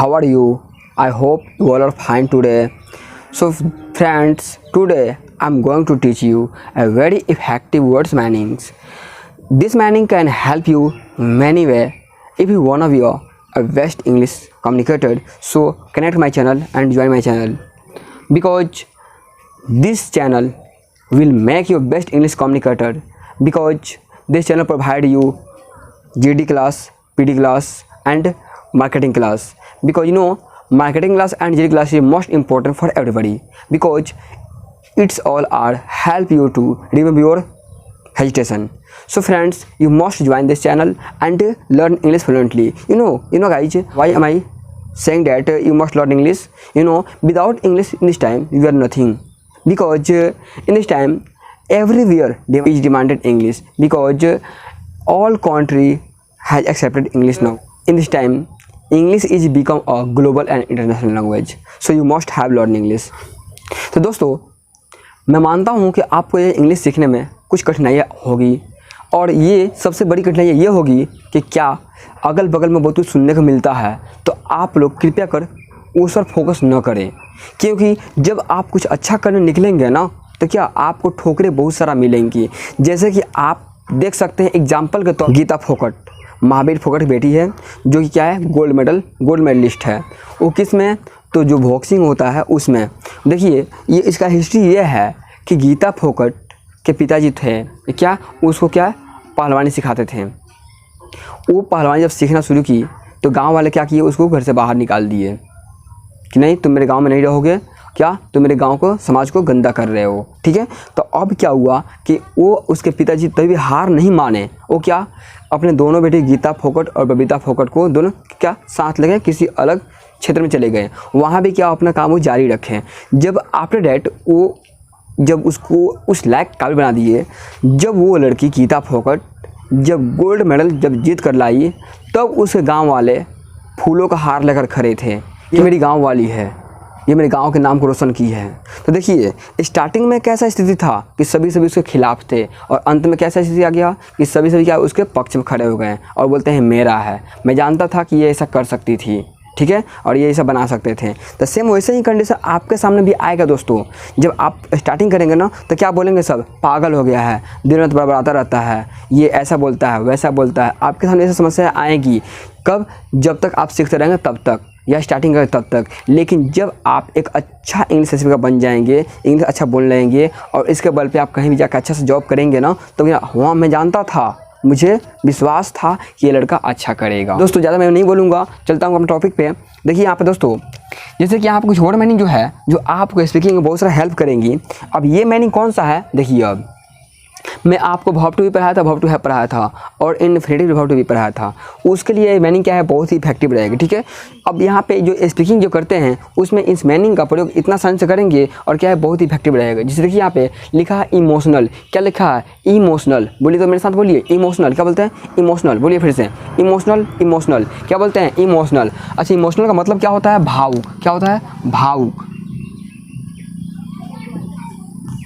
how are you? I hope you all are fine today. So friends, today I'm going to teach you a very effective words meanings. This meaning can help you many way if you wanna be a best English communicator. So connect my channel and join my channel, because this channel will make you best English communicator, because this channel provide you GD class, PD class and marketing class, because you know marketing class and GD class is most important for everybody, because it's all are help you to remove your hesitation. So friends, you must join this channel and learn English fluently. You know guys, why am I saying that you must learn English? Without English in this time you are nothing, because in this time everywhere is demanded English, because all country has accepted English now. In this time English is become a global and international language, so you must have learn English. तो दोस्तों, मैं मानता हूँ कि आपको ये English सीखने में कुछ कठिनाइयाँ होगी, और ये सबसे बड़ी कठिनाई ये होगी कि क्या अगल बगल में बहुत कुछ सुनने को मिलता है, तो आप लोग कृपया कर उस पर फोकस न करें, क्योंकि जब आप कुछ अच्छा करने निकलेंगे ना, तो क्या आपको ठोकरें बहुत सारा मिलेंगी। जैसे कि आप देख सकते हैं एग्जाम्पल के तौर, गीता फोगट, महावीर फोगट की बेटी है, जो कि क्या है, गोल्ड मेडलिस्ट है। वो किस में, तो जो बॉक्सिंग होता है उसमें। देखिए ये इसका हिस्ट्री ये है कि गीता फोगट के पिताजी थे क्या, उसको क्या पहलवानी सिखाते थे। वो पहलवानी जब सीखना शुरू की तो गांव वाले क्या किए, उसको घर से बाहर निकाल दिए कि नहीं तुम मेरे गांव में नहीं रहोगे, क्या तुम मेरे गांव को, समाज को गंदा कर रहे हो, ठीक है। तो अब क्या हुआ कि वो उसके पिताजी तभी हार नहीं माने, वो क्या अपने दोनों बेटे गीता फोगट और बबीता फोगट को दोनों क्या साथ लगे किसी अलग क्षेत्र में चले गए। वहाँ भी क्या अपना काम वो जारी रखें। जब आफ्टर डैट वो जब उसको उस लायक काबिल बना दिए, जब वो लड़की गीता फोगट जब गोल्ड मेडल जब जीत कर लाई, तब उसके गांव वाले फूलों का हार लेकर खड़े थे, ये मेरी गांव वाली है, ये मेरे गांव के नाम को रोशन की है। तो देखिए स्टार्टिंग में कैसा स्थिति था कि सभी उसके खिलाफ थे, और अंत में कैसा स्थिति आ गया कि सभी क्या उसके पक्ष में खड़े हो गए और बोलते हैं मेरा है, मैं जानता था कि ये ऐसा कर सकती थी, ठीक है, और ये ऐसा बना सकते थे। तो सेम वैसे ही कंडीशन आपके सामने भी आएगा दोस्तों। जब आप स्टार्टिंग करेंगे ना, तो क्या बोलेंगे, सब पागल हो गया है, दिन रात बड़बड़ाता रहता है, ये ऐसा बोलता है वैसा बोलता है। आपके सामने ऐसी समस्या आएगी। कब, जब तक आप सीखते रहेंगे तब तक, या स्टार्टिंग करें तब तक। लेकिन जब आप एक अच्छा इंग्लिश स्पीकर बन जाएंगे, इंग्लिश अच्छा बोल लेंगे, और इसके बल पे आप कहीं भी जाकर अच्छा से जॉब करेंगे ना, तो हाँ मैं जानता था, मुझे विश्वास था कि ये लड़का अच्छा करेगा। दोस्तों ज़्यादा मैं नहीं बोलूँगा, चलता हूँ अपने टॉपिक पे। देखिए यहाँ पे दोस्तों, जैसे कि यहाँ पे कुछ वर्ड मीनिंग जो है, जो आपको स्पीकिंग में बहुत सारा हेल्प करेंगी। अब ये मीनिंग कौन सा है, देखिए अब मैं आपको वर्ब टू भी पढ़ाया था, वर्ब टू हैव पढ़ाया था, और इनफिनिटिव वर्ब टू भी पढ़ाया था। उसके लिए मीनिंग क्या है, बहुत ही इफेक्टिव रहेगी, ठीक है। अब यहाँ पे जो स्पीकिंग जो करते हैं उसमें इस मीनिंग का प्रयोग इतना आसानी से करेंगे, और क्या है, बहुत ही इफेक्टिव रहेगा। जैसे देखिए यहाँ पे लिखा है इमोशनल, क्या लिखा है, इमोशनल। बोलिए तो मेरे साथ बोलिए, इमोशनल क्या बोलते हैं, इमोशनल। बोलिए फिर से, इमोशनल क्या बोलते हैं, इमोशनल। अच्छा, इमोशनल का मतलब क्या होता है, भावुक। क्या होता है,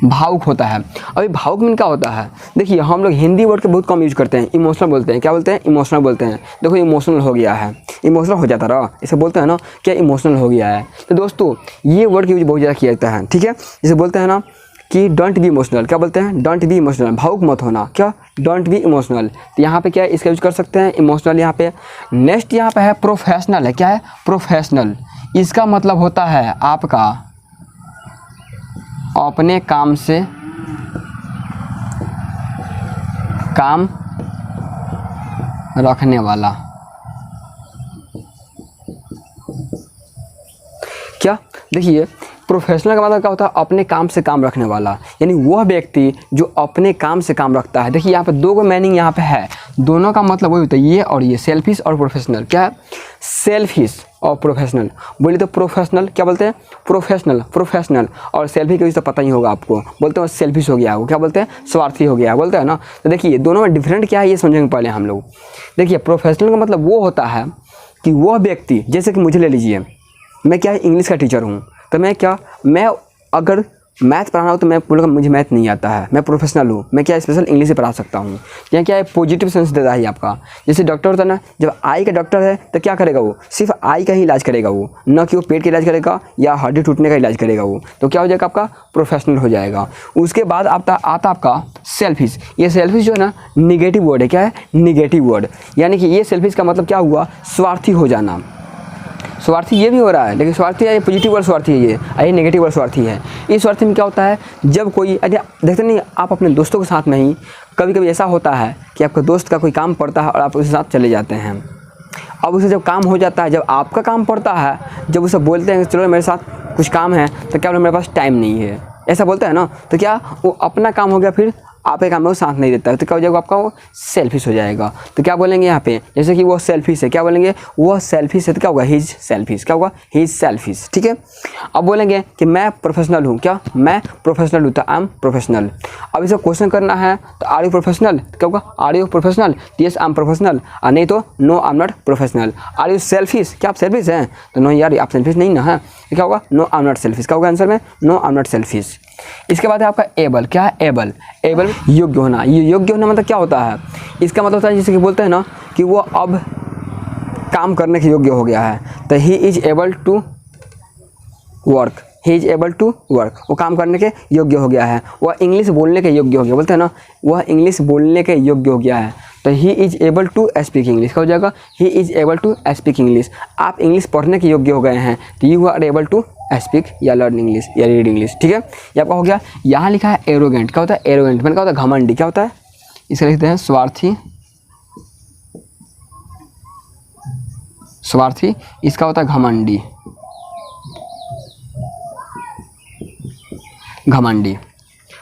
भावुक होता है। अभी भावुक मीन क्या होता है, देखिए हम लोग हिंदी वर्ड के बहुत कम यूज करते हैं, इमोशनल बोलते हैं। क्या बोलते हैं, इमोशनल बोलते हैं। देखो इमोशनल हो गया है, इमोशनल हो जाता रहा, इसे बोलते हैं ना, क्या इमोशनल हो गया है। तो दोस्तों ये वर्ड का यूज बहुत ज़्यादा किया जाता है, ठीक है। जैसे बोलते हैं ना कि डोंट बी इमोशनल, क्या बोलते हैं, डोंट बी इमोशनल, भावुक मत होना, क्या, डोंट बी इमोशनल। तो यहाँ पे क्या है, इसका यूज कर सकते हैं, इमोशनल यहाँ पे। नेक्स्ट यहाँ पे है प्रोफेशनल, है क्या है, प्रोफेशनल। इसका मतलब होता है आपका अपने काम से काम रखने वाला। क्या, देखिए प्रोफेशनल का मतलब क्या होता है, अपने काम से काम रखने वाला, यानी वह व्यक्ति जो अपने काम से काम रखता है। देखिए यहाँ पे दो मीनिंग यहाँ पे है, दोनों का मतलब वही होता है, ये और ये, सेल्फिश और प्रोफेशनल। क्या है, सेल्फिश और प्रोफेशनल। बोलिए तो प्रोफेशनल क्या बोलते हैं, प्रोफेशनल। और सेल्फी का तो पता ही होगा आपको, बोलते हैं सेल्फिश हो गया, वो क्या बोलते हैं, स्वार्थी हो गया, बोलते हैं ना। तो देखिए दोनों में डिफरेंट क्या है ये समझेंगे पहले हम लोग। देखिए प्रोफेशनल का मतलब वो होता है कि वह व्यक्ति, जैसे कि मुझे ले लीजिए, मैं क्या इंग्लिश का टीचर हूँ, तो मैं अगर मैथ पढ़ाना हो तो मैं बोलूँगा मुझे मैथ नहीं आता है, मैं प्रोफेशनल हूँ, मैं क्या स्पेशल इंग्लिश से पढ़ा सकता हूँ। यहाँ क्या है, पॉजिटिव सेंस देता है आपका। जैसे डॉक्टर होता है ना, जब आई का डॉक्टर है तो क्या करेगा वो, सिर्फ आई का ही इलाज करेगा वो, न कि वो पेट का इलाज करेगा या हड्डी टूटने का इलाज करेगा वो। तो क्या हो जाएगा, आपका प्रोफेशनल हो जाएगा। उसके बाद आता आपका सेल्फिश। ये सेल्फिश जो है ना निगेटिव वर्ड है। क्या है, निगेटिव वर्ड। यानी कि ये सेल्फिश का मतलब क्या हुआ, स्वार्थी हो जाना। स्वार्थी ये भी हो रहा है, लेकिन स्वार्थी है पॉजिटिव वर्ड स्वार्थी है, ये नेगेटिव वर्ड स्वार्थी है। इस स्वार्थी में क्या होता है, जब कोई देखते नहीं आप अपने दोस्तों के साथ में ही कभी कभी ऐसा होता है कि आपके दोस्त का कोई काम पड़ता है और आप उसके साथ चले जाते हैं। अब उसे जब काम हो जाता है, जब आपका काम पड़ता है, जब उसे बोलते हैं चलो मेरे साथ कुछ काम है, तो क्या बोले मेरे पास टाइम नहीं है, ऐसा बोलता है ना, तो क्या वो अपना काम हो गया, फिर आपके काम में वो साथ नहीं देता है, तो क्या हो जाएगा, आपका वो सेल्फिश हो जाएगा। तो क्या बोलेंगे यहाँ पे, जैसे कि वो सेल्फिश है, क्या बोलेंगे, वो सेल्फिश है, तो क्या होगा, ही इज सेल्फिश। क्या होगा, ही इज सेल्फिश। ठीक है। अब बोलेंगे कि मैं प्रोफेशनल हूँ, क्या मैं प्रोफेशनल हूँ, तो आई एम प्रोफेशनल। अब इसे क्वेश्चन करना है तो आर यू प्रोफेशनल, तो क्या होगा, are you professional, yes I am professional, और नहीं तो no I am not professional. Are you selfish, क्या आप सेल्फिश हैं, तो नो यार आप सेल्फिश नहीं ना है, तो क्या होगा, no I am not selfish. क्या होगा आंसर में, no I am not selfish. इसके बाद है आपका एबल। क्या है, एबल। एबल योग्य होना। ये योग्य होना मतलब क्या होता है, इसका मतलब होता है जैसे कि बोलते हैं ना कि वो अब काम करने के योग्य हो गया है, तो he is able to work. He is able to work, वो काम करने के योग्य हो गया है। वह इंग्लिश बोलने के योग्य हो गया, बोलते हैं ना वह इंग्लिश बोलने के योग्य हो गया है, तो he is able to speak English. क्या हो जाएगा, he is able to speak English. आप इंग्लिश पढ़ने के योग्य हो गए हैं, तो you are able to speak या लर्न इंग्लिश या रीड इंग्लिश। ठीक है, ये आपका हो गया। यहाँ लिखा है एरोगेंट। क्या होता है, एरोगेंट मैंने क्या होता है, घमंडी। क्या होता है, इसे लिखते हैं स्वार्थी। स्वार्थी, इसका होता है घमंडी। घमंडी।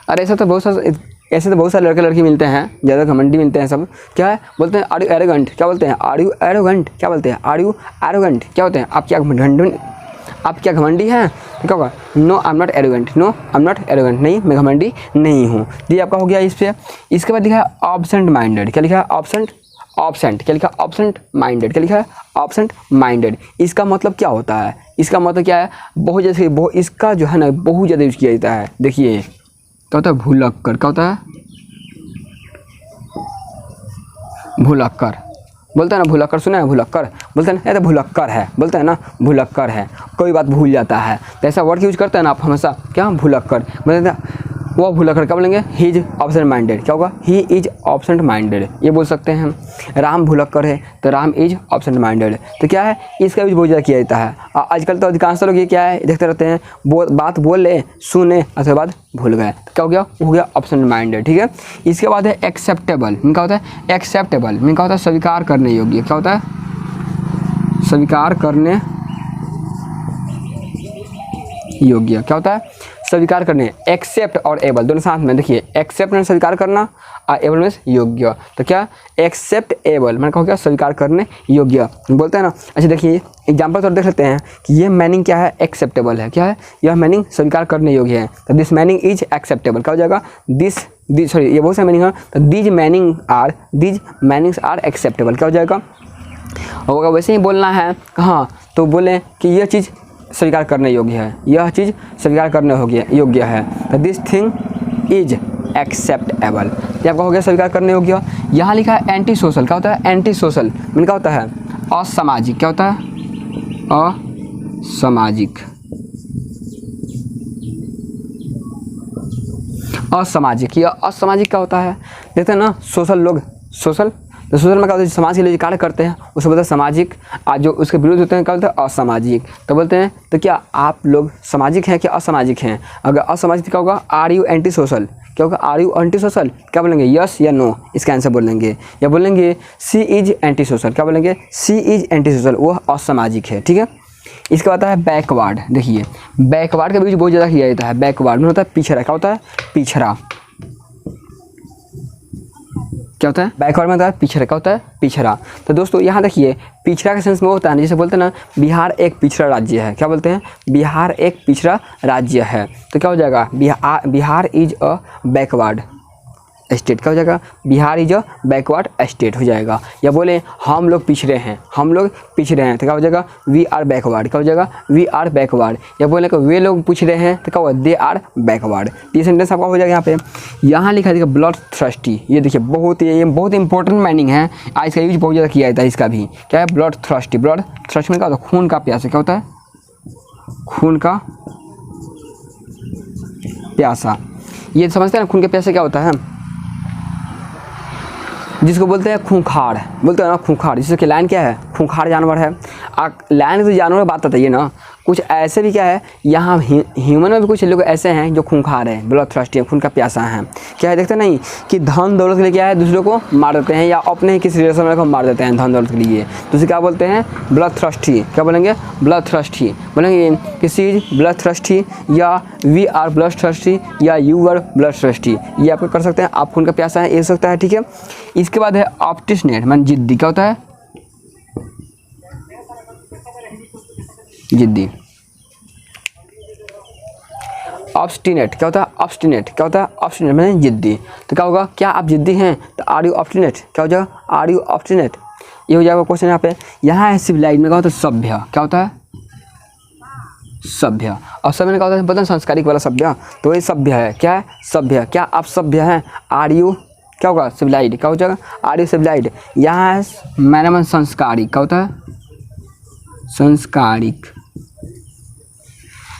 अरे ऐसा तो बहुत सारे लड़के लड़की मिलते हैं, ज़्यादा घमंडी मिलते हैं सब। क्या है, बोलते हैं आर यू एरोगेंट। क्या बोलते हैं, आर यू एरोगेंट। क्या बोलते हैं, आर यू एरोगेंट। क्या होते हैं, आप क्या घमंडी हैं, तो क्या होगा, no I am not arrogant. No I am not arrogant, नहीं मैं घमंडी नहीं हूँ। ये आपका हो गया इस पे। इसके बाद लिखा है ऑब्सेंट माइंडेड। क्या लिखा है, ऑब्सेंट। क्या लिखा है, ऑब्सेंट माइंडेड। क्या लिखा है, ऑब्सेंट माइंडेड। इसका मतलब क्या होता है, इसका मतलब क्या है, बहुत जैसे इसका जो है ना बहुत ज़्यादा यूज किया जाता है। देखिए क्या होता है, भुलक्कर। क्या होता है, भुलक्कर। बोलते हैं ना भुलक्कर, सुना है भुलक्कर, बोलते हैं ना ये तो भुलक्कर है, बोलते हैं ना भुलक्कर है, कोई बात भूल जाता है, तो ऐसा वर्ड यूज करते हैं ना आप हमेशा, क्या भुलक्कर। बोलते हैं वो भुलक्कर। क्या बोलेंगे, ही इज ऑब्सेंट माइंडेड। क्या होगा, ही इज ऑब्सेंट माइंडेड, ये बोल सकते हैं हम। राम भुलक्कर है, तो राम इज ऑब्सेंट माइंडेड। तो क्या है, इसका यूज बहुत ज़्यादा किया जाता है। आजकल तो अधिकांश लोग ये क्या है देखते रहते हैं, बात बोल ले, सुने, उसके बाद भूल गए, तो क्या हो गया ऑब्सेंट माइंडेड। ठीक है। इसके बाद है एक्सेप्टेबल। क्या होता है, एक्सेप्टेबल क्या होता है, स्वीकार करने योग्य। क्या होता है, स्वीकार करने योग्य। क्या होता है, स्वीकार करने। एक्सेप्ट और एबल दोनों साथ में, देखिए एक्सेप्ट में स्वीकार करना और एबल में योग्य। तो क्या, एक्सेप्ट एबल मैंने कहा क्या, स्वीकार करने योग्य बोलते हैं ना। अच्छा देखिए एग्जाम्पल तो देख लेते हैं कि ये मीनिंग क्या है, एक्सेप्टेबल है। क्या है, यह मीनिंग स्वीकार करने योग्य है, तो दिस मीनिंग इज एक्सेप्टेबल। क्या हो जाएगा, दिस सॉरी ये बहुत सा मीनिंग है, तो दीज मीनिंग्स आर एक्सेप्टेबल। क्या हो जाएगा, होगा वैसे ही बोलना है। कहाँ, तो बोले कि यह चीज़ स्वीकार करने योग्य है, यह चीज़ स्वीकार करने योग्य है, तो दिस थिंग इज एक्सेप्टेबल। ये आपका हो गया स्वीकार करने योग्य। यहाँ लिखा है एंटी सोशल। क्या होता है, एंटी सोशल मीन क्या होता है, असामाजिक। क्या होता है, असामाजिक। असामाजिक, यह असामाजिक क्या होता है, देखते हैं ना सोशल लोग, सोशल तो सोशल में क्या होता है, समाज के लिए कार्य करते हैं उसे बोलते हैं सामाजिक, आज जो उसके विरुद्ध होते हैं क्या बोलते हैं, असामाजिक। तो बोलते हैं तो क्या आप लोग सामाजिक हैं कि असामाजिक हैं। अगर असामाजिक क्या होगा, आर यू एंटी सोशल। क्या होगा, आर यू एंटी सोशल। क्या बोलेंगे, यस या नो, इसका आंसर बोलेंगे। या बोलेंगे सी इज एंटी सोशल। क्या बोलेंगे, सी इज एंटी सोशल, वह असामाजिक है। ठीक है। इसके बाद है बैकवर्ड। देखिए बैकवर्ड का बीच बहुत ज़्यादा किया जाता है। बैकवर्ड में होता है पिछड़ा। क्या होता है, पिछड़ा। क्या होता है, बैकवर्ड में होता है पिछड़ा। क्या होता है, पिछड़ा। तो दोस्तों यहाँ देखिए पिछड़ा के सेंस में होता है जैसे बोलते हैं ना बिहार एक पिछड़ा राज्य है। क्या बोलते हैं, बिहार एक पिछड़ा राज्य है। तो क्या हो जाएगा, Bihar is a backward state, क्या हो जाएगा, Bihar is a backward state हो जाएगा। या बोले हम लोग पिछड़े हैं, हम लोग पिछड़े हैं तो क्या हो जाएगा, वी आर बैकवर्ड, क्या हो जाएगा, वी आर बैकवर्ड। या बोले कि वे लोग पिछड़े हैं तो क्या होगा, दे आर बैकवर्ड। ये सेंटेंस आपका हो जाएगा। यहाँ पे यहाँ लिखा देखिए ब्लड थ्रस्टी, ये देखिए बहुत इंपॉर्टेंट मीनिंग है, आज इसका यूज बहुत ज़्यादा किया जाता है। इसका भी क्या है, ब्लड थ्रस्टी। ब्लड थ्रस्ट में क्या होता है, खून का प्यासा, क्या होता है, खून का प्यासा। ये समझते हैं ना, खून के प्यासे क्या होता है, जिसको बोलते हैं खूंखार, बोलते हैं ना खूंखार, जिसकी लाइन क्या है, खूंखार जानवर है। लाइन तो जानवर की बात बताइए ना, कुछ ऐसे भी क्या है, यहाँ ह्यूमन में भी कुछ लोग ऐसे हैं जो खूंखार है, ब्लड थ्रस्टी है, खून का प्यासा है। क्या है, देखते नहीं कि धन दौलत के लिए क्या है, दूसरों को मार देते हैं या अपने ही किसी रिलेशन में को मार देते हैं धन दौलत के लिए, तो उसे क्या बोलते हैं, ब्लड थ्रस्टी। क्या बोलेंगे, ब्लड थ्रस्टी बोलेंगे, किसी ब्लड थ्रस्टी या वी आर ब्लड थ्रस्टी या यू आर ब्लड थ्रस्टी, ये आप कर सकते हैं, आप खून का प्यासा है, ये हो सकता है। ठीक है, इसके बाद है ऑब्स्टिनेट, मान जिद्दी। क्या होता है, जिद्दी। ऑब्स्टिनेट क्या होता है, ऑब्स्टिनेट क्या होता है, ऑब्स्टिनेट मैंने जिद्दी। तो क्या होगा, क्या आप जिद्दी हैं, तो आर यू ऑब्स्टिनेट, क्या हो जाएगा, आर यू ऑब्स्टिनेट, ये हो जाएगा क्वेश्चन यहाँ पे। यहाँ है सिविलाइज में क्या होता है, सभ्य, क्या होता है, सभ्य। और सभ्य में क्या होता है, पता है, संस्कारिक वाला सभ्य, तो ये सभ्य है, क्या है, सभ्य। क्या आप सभ्य हैं, आर यू क्या होगा, सिविलाइड, क्या हो जाएगा, आर यू सिविलाइड। यहाँ है मैनर संस्कारिक, क्या होता है, संस्कारिक।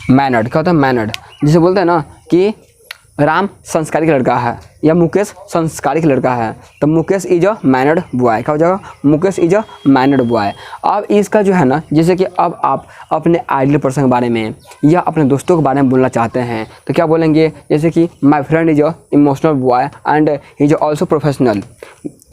मैनर्ड क्या होता है, मैनर्ड, जिसे बोलते हैं ना कि राम संस्कारिक लड़का है या मुकेश संस्कारिक लड़का है, तो Mukesh is a mannered boy, क्या हो जाएगा, Mukesh is a mannered boy. अब इसका जो है ना, जैसे कि अब आप अपने आइडियल पर्सन के बारे में या अपने दोस्तों के बारे में बोलना चाहते हैं तो क्या बोलेंगे, जैसे कि my friend is a emotional boy and he is also professional.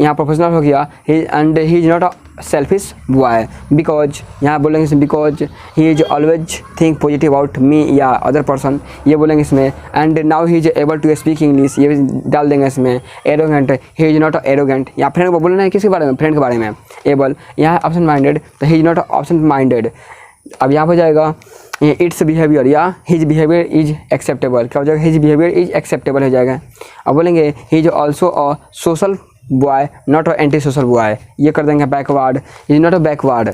यहाँ प्रोफेशनल हो गया, he is not a selfish boy, because यहाँ बोलेंगे because he is always think positive about me या अदर पर्सन, ये बोलेंगे इसमें। And now he is able to speak English, ये डाल देंगे इसमें। Arrogant, he is not arrogant, यहाँ फ्रेंड को बोलना है, किसके बारे में, फ्रेंड के बारे में। एबल, यहाँ ऑप्शन माइंडेड, तो he is not option minded. अब यहाँ हो जाएगा इट्स बिहेवियर या हिज बिहेवियर इज एक्सेप्टेबल, क्या हो जाएगा, हिज बिहेवियर इज एक्सेप्टेबल हो जाएगा। अब बोलेंगे ही is also a social boy not a anti social boy, ये कर देंगे backward, he is not a backward,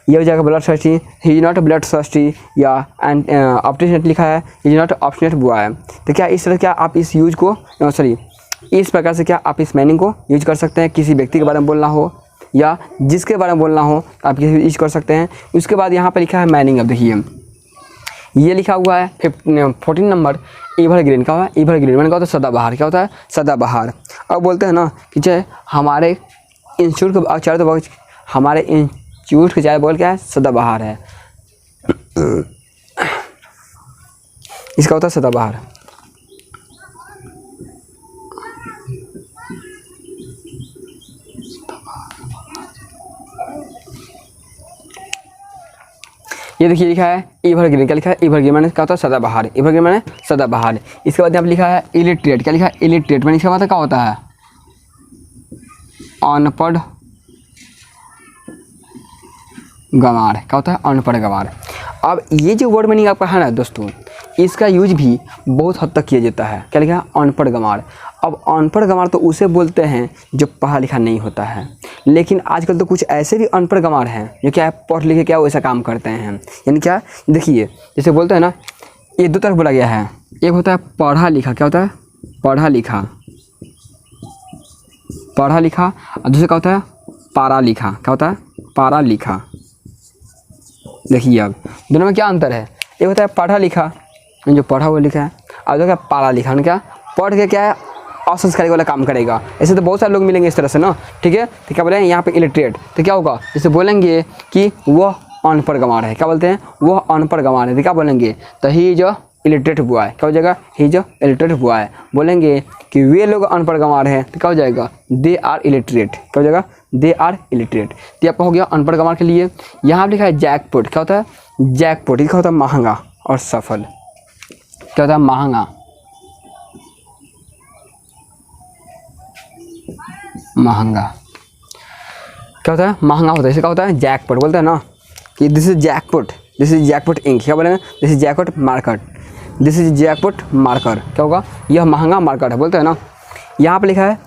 ये हो जाएगा blood thirsty, he is not a blood thirsty. या एंड ऑब्स्टिनेट लिखा है, ही is not a obstinate boy. तो क्या इस तरह क्या आप इस यूज को इस प्रकार से क्या आप इस मीनिंग को यूज कर सकते हैं, किसी व्यक्ति के बारे में बोलना हो या जिसके बारे में बोलना हो आप यूज कर सकते हैं। उसके बाद यहाँ पर लिखा है मीनिंग, अब देखिए ये लिखा हुआ है 14 नंबर, एवरग्रीन का हुआ है, एवरग्रीन मैंने कहा होता है सदाबहार, क्या होता है, सदाबहार। अब बोलते हैं ना कि चाहे हमारे इंस्टीट्यूट के आचार्य, हमारे इंस्टीट्यूट के चाहे बोल क्या है, सदाबहार है, इसका होता है सदाबहार। ये देखिए लिखा है एवरग्रीन, क्या लिखा है, एवरग्रीन मैंने क्या होता है, सदाबहार, एवरग्रीन मैंने सदाबहार। इसके बाद यहाँ पे लिखा है इलिटरेट, क्या लिखा है, इलिटरेट मैंने इसका मतलब क्या होता है, अनपढ़ गंवार, क्या होता है, अनपढ़ गंवार। अब ये जो वर्ड मीनिंग आपका है ना दोस्तों, इसका यूज भी बहुत हद तक किया जाता है, क्या लिखा है, अनपढ़ गंवार। अब अनपढ़ गंवार तो उसे बोलते हैं जो पढ़ा लिखा नहीं होता है, लेकिन आजकल तो कुछ ऐसे भी अनपढ़ गंवार हैं जो क्या है, पढ़ लिखे क्या वैसा काम करते हैं। यानी क्या, देखिए जैसे बोलते हैं ना, ये दो तरफ बोला गया है, एक होता है पढ़ा लिखा, क्या होता है, पढ़ा लिखा, पढ़ा लिखा, और दूसरा क्या होता है, पारा लिखा, क्या होता है, पारा लिखा। देखिए अब दोनों में क्या अंतर है, एक होता है पढ़ा लिखा जो पढ़ा हुआ लिखा है, और जो क्या पारा लिखा, क्या पढ़ के क्या है असंस्कारिक वाला काम करेगा। ऐसे तो बहुत सारे लोग मिलेंगे इस तरह से ना, ठीक है। तो क्या बोलेंगे यहाँ पे इलिटरेट, तो क्या होगा, जैसे बोलेंगे कि वह अनपढ़ गंवार है, क्या बोलते हैं, वह अनपढ़ गंवार है, तो क्या बोलेंगे, तो he is a illiterate boy, क्या हो जाएगा, he is a illiterate boy. बोलेंगे कि वे लोग अनपढ़ गंवार हैं, तो क्या हो जाएगा, दे आर इलिटरेट, क्या हो जाएगा, दे आर इलिटरेट। तो आपका हो गया अनपढ़ गंवार के लिए। यहाँ पर लिखा है जैकपॉट, क्या होता है, जैकपॉट, क्या होता है, महंगा और सफल, क्या होता है, महंगा, महंगा, क्या होता है, महंगा होता है। इसे क्या होता है, जैकपॉट बोलते हैं ना कि this is jackpot, this is jackpot ink, क्या बोलेंगे, this is jackpot marker, this is jackpot marker, क्या होगा, यह महंगा मार्कर है, बोलते हैं ना। यहाँ पे लिखा है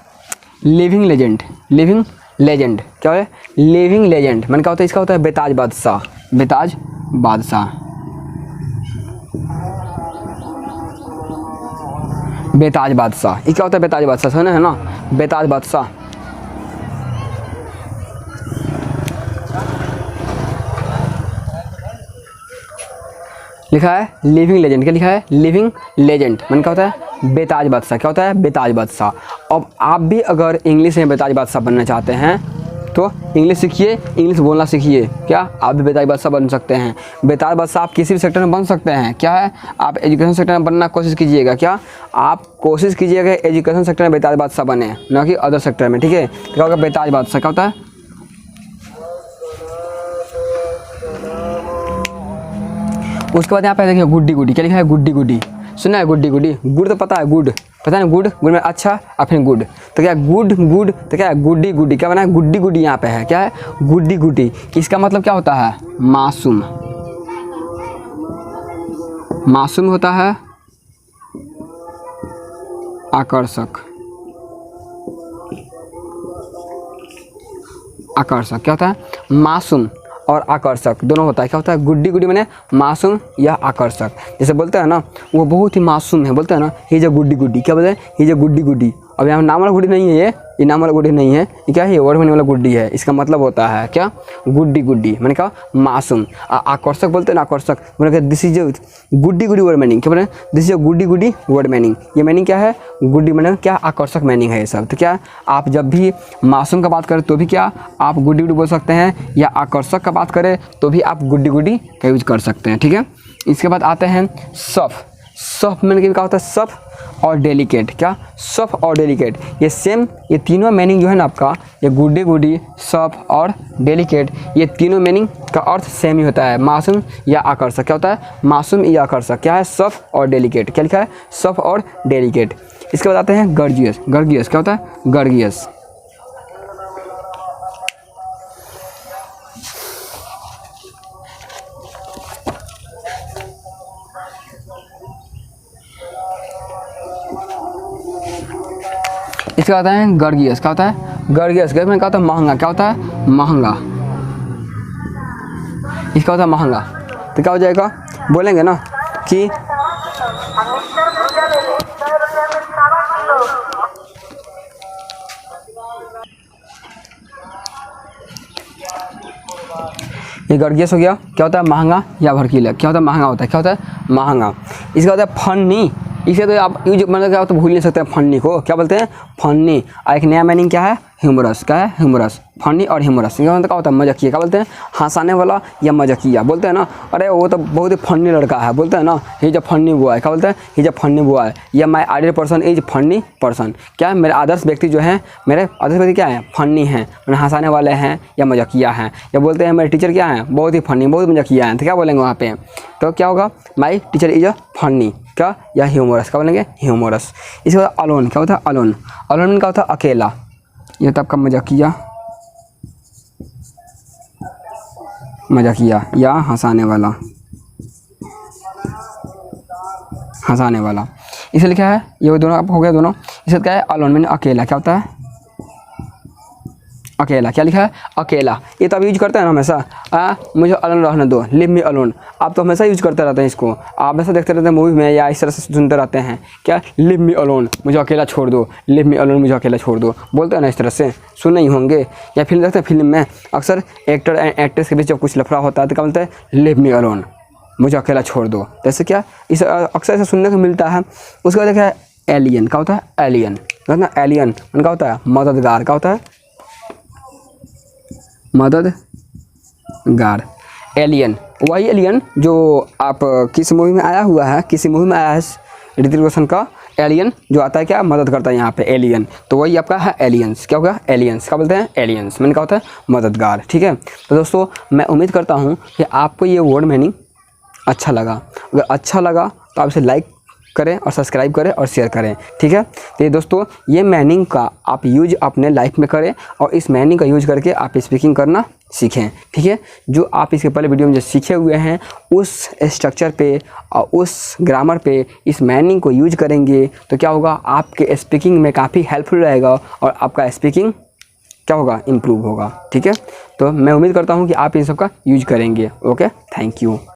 लिविंग लेजेंड। लिविंग लेजेंड क्या है? लिविंग लेजेंड मैंने क्या होता है? इसका होता है बेताज बादशाह। बेताज बादशाह, बेताज बादशाह। ये क्या होता है? बेताज बादशाह, सुना है ना, बेताज बादशाह। लिखा है लिविंग लेजेंड। क्या लिखा है? लिविंग लेजेंड मैंने क्या होता है? बेताज बादशाह। क्या होता है? बेताज बादशाह। अब आप भी अगर इंग्लिश में बेताज बादशाह बनना चाहते हैं तो इंग्लिश सीखिए, इंग्लिश बोलना सीखिए। क्या आप भी बेताज बादशाह बन सकते हैं? बेताज बादशाह आप किसी भी सेक्टर में बन सकते हैं। क्या है? आप एजुकेशन सेक्टर में बनना कोशिश कीजिएगा। क्या आप कोशिश कीजिएगा एजुकेशन सेक्टर में बेताज बादशाह बने, ना कि अदर सेक्टर में। ठीक है, क्या होगा? बेताज बादशाह क्या होता है? उसके बाद यहाँ पे देखिए गुड्डी गुडी। क्या लिखा है? गुड्डी गुडी। सुना है गुड्डी गुडी? गुड तो पता है, गुड पता है ना, गुड गुड में अच्छा और फिर गुड, तो क्या गुड गुड, तो क्या है? गुड्डी गुडी। क्या बना है? गुड्डी गुडी यहाँ पे है। क्या है? गुड्डी गुडी। इसका मतलब क्या होता है? मासूम। मासूम होता है आकर्षक। आकर्षक क्या होता है? मासूम और आकर्षक दोनों होता है। क्या होता है? गुड्डी गुडी मैंने मासूम या आकर्षक। जैसे बोलते हैं ना, वो बहुत ही मासूम है, बोलते हैं ना ही इज अ गुड्डी गुड्डी। क्या बोलते हैं? ही इज अ गुड्डी गुड्डी। अब यहाँ नाम वाला गुड्डी नहीं है, ये नाम वाला गुड्डी नहीं है, ये क्या है? ये वर्ड बनने वाला गुड्डी है। इसका मतलब होता है क्या? गुड्डी गुड्डी मैंने कहा मासूम। आकर्षक बोलते हैं ना, आकर्षक मैंने कहा this is Guddi Guddi word meaning. क्या बोले? This is Guddi Guddi word meaning. ये मीनिंग क्या है? गुड्डी मैंने क्या? आकर्षक मीनिंग है ये सब। तो क्या आप जब भी मासूम का बात करें तो भी क्या आप गुड्डी गुड्डी बोल सकते हैं, या आकर्षक का बात करें तो भी आप गुड्डी गुड्डी का यूज कर सकते हैं। ठीक है, इसके बाद आते हैं सफ। सफ मैंने क्या होता है? सफ और डेलिकेट। क्या? सफ और डेलिकेट ये सेम, ये तीनों मीनिंग जो है ना आपका, ये गुड्डी गुडी, सफ और डेलिकेट, ये तीनों मीनिंग का अर्थ सेम ही होता है, मासूम या आकर्षक। क्या होता है? मासूम या आकर्षक। क्या है? सफ और डेलिकेट। क्या लिखा है? सफ और डेलिकेट। इसके बाद आते हैं गर्जियस। गर्जियस क्या होता है? गर्जियस। इसके बाद आता है गर्जियस। क्या होता है? गर्जियस क्या होता है? महंगा। क्या होता है? महंगा। इसका होता है महंगा। तो क्या हो जाएगा? बोलेंगे ना कि ये गर्जियस हो गया। क्या होता है? महंगा या भड़कीला। क्या होता है? महंगा होता है। क्या होता है? महंगा। इसका होता है फनी। इसे तो आप यूज मतलब क्या तो भूल नहीं सकते हैं फनी को। क्या बोलते हैं? फनी। और एक नया मीनिंग क्या है? ह्यूमरस। क्या है? ह्यूमरस। फनी और ह्यूमरस क्या मतलब क्या होता है? मजाकिया। क्या बोलते हैं? हंसाने वाला या मजाकिया। बोलते हैं ना अरे वो तो बहुत ही फनी लड़का है, बोलते हैं ना he is a funny boy. क्या बोलते हैं? He is a funny boy. या my ideal person is funny person. क्या है? मेरे आदर्श व्यक्ति जो है, मेरे आदर्श व्यक्ति क्या है? फनी हैं, मैंने हंसाने वाले हैं या मजाकिया हैं। या बोलते हैं मेरे टीचर क्या हैं? बहुत ही फनी, बहुत मजाकिया हैं। तो क्या बोलेंगे वहाँ पे? तो क्या होगा? My teacher is a funny. क्या? या ह्यूमरस। क्या बोलेंगे? ह्यूमरस। इसके बाद अलोन। क्या होता है? अलोन। अलोन का होता है अकेला। ये तो आपका मजाकिया, मजाकिया या हंसाने वाला। हंसाने वाला इसे लिखा है। ये दोनों आप हो गया दोनों। इसे क्या है? अलोन मैंने अकेला। क्या होता है? अकेला। क्या लिखा है? अकेला। ये तो आप यूज करते हैं ना हमेशा, मुझे अलोन रहने दो, लिव मी अलोन। आप तो हमेशा यूज करते रहते हैं इसको, आप हमेशा देखते रहते हैं मूवी में या इस तरह से सुनते रहते हैं। क्या? लिव मी अलोन, मुझे अकेला छोड़ दो। लिव मी अलोन, मुझे अकेला छोड़ दो, बोलते हैं ना इस तरह से, सुने ही होंगे। या फिल्म देखते हैं, फिल्म में अक्सर एक्टर एंड एक्ट्रेस के बीच जब कुछ लफड़ा होता है तो क्या बोलते हैं? लिव मी अलोन, मुझे अकेला छोड़ दो। जैसे क्या इस अक्सर ऐसा सुनने को मिलता है। उसके बाद देखा है एलियन। क्या होता है? एलियन। एलियन क्या होता है? मददगार। क्या होता है? मददगार। एलियन वही एलियन जो आप किस मूवी में आया हुआ है, किसी मूवी में आया है ऋतिक रोशन का एलियन जो आता है क्या? मदद करता है यहाँ पे एलियन। तो वही आपका है एलियंस। क्या होगा? एलियंस। क्या बोलते हैं? एलियंस मैंने क्या होता है? मददगार। ठीक है, तो दोस्तों मैं उम्मीद करता हूँ कि आपको ये वर्ड मीनिंग अच्छा लगा। अगर अच्छा लगा तो आप इसे लाइक करें और सब्सक्राइब करें और शेयर करें, ठीक है। तो ये दोस्तों, ये मैनिंग का आप यूज अपने लाइफ में करें और इस मैनिंग का यूज करके आप स्पीकिंग करना सीखें, ठीक है। जो आप इसके पहले वीडियो में जो सीखे हुए हैं उस स्ट्रक्चर पे और उस ग्रामर पे इस मैनिंग को यूज करेंगे तो क्या होगा, आपके स्पीकिंग में काफ़ी हेल्पफुल रहेगा और आपका स्पीकिंग क्या होगा, इम्प्रूव होगा, ठीक है। तो मैं उम्मीद करता हूँ कि आप इन सब का यूज करेंगे। Okay, thank you.